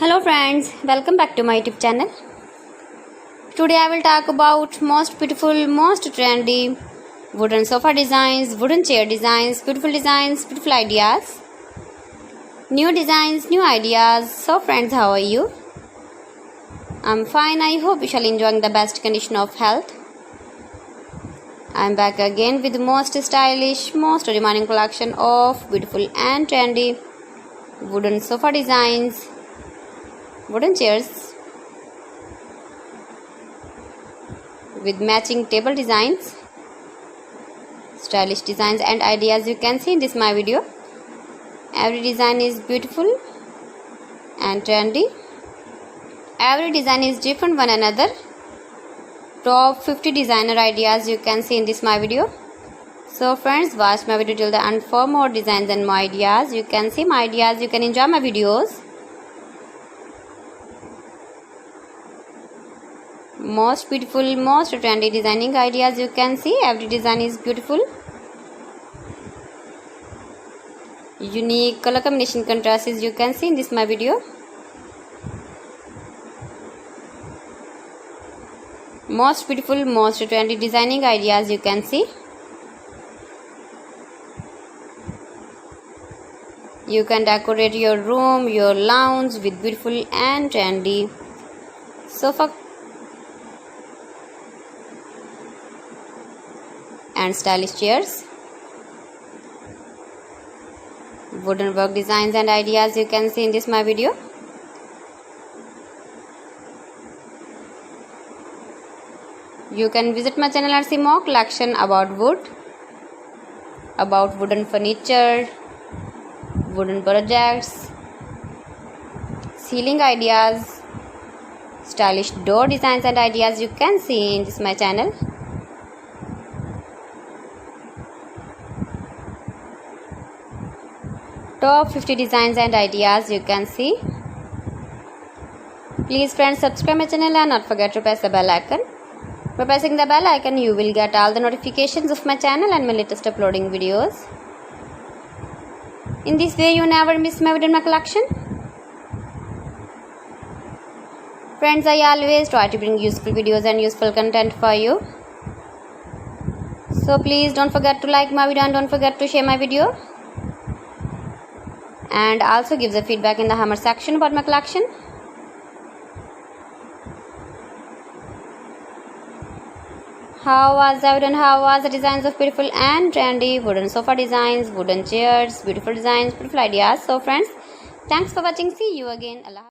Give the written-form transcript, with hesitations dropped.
Hello friends, welcome back to my YouTube channel. Today I will talk about most beautiful, most trendy wooden sofa designs, wooden chair designs, beautiful ideas, new designs, new ideas. So friends, how are you? I'm fine. I hope you shall enjoying the best condition of health. I'm back again with the most stylish, most demanding collection of beautiful and trendy wooden sofa designs, wooden chairs with matching table designs, stylish designs and ideas you can see in this my video. Every design is beautiful and trendy. Every design is different one another. Top 50 designer ideas you can see in this my video. So friends, watch my video till the end for more designs and more ideas. You can see my ideas, you can enjoy my videos. Most beautiful, most trendy designing ideas you can see. Every design is beautiful. Unique color combination contrasts you can see in this my video. Most beautiful, most trendy designing ideas you can see. You can decorate your room, your lounge with beautiful and trendy sofa and stylish chairs. Wooden work designs and ideas you can see in this my video. You can visit my channel and see more collection about wood, about wooden furniture, wooden projects, ceiling ideas, stylish door designs and ideas you can see in this my channel. Top 50 designs and ideas you can see. Please friends, subscribe my channel and not forget to press the bell icon. By pressing the bell icon you will get all the notifications of my channel and my latest uploading videos. In this way you never miss my video in my collection. Friends, I always try to bring useful videos and useful content for you. So please don't forget to like my video and don't forget to share my video. And also give the feedback in the comment section about my collection. How was the wooden? How was the designs of beautiful and trendy wooden sofa designs, wooden chairs, beautiful designs, beautiful ideas. So friends, thanks for watching. See you again. Allah.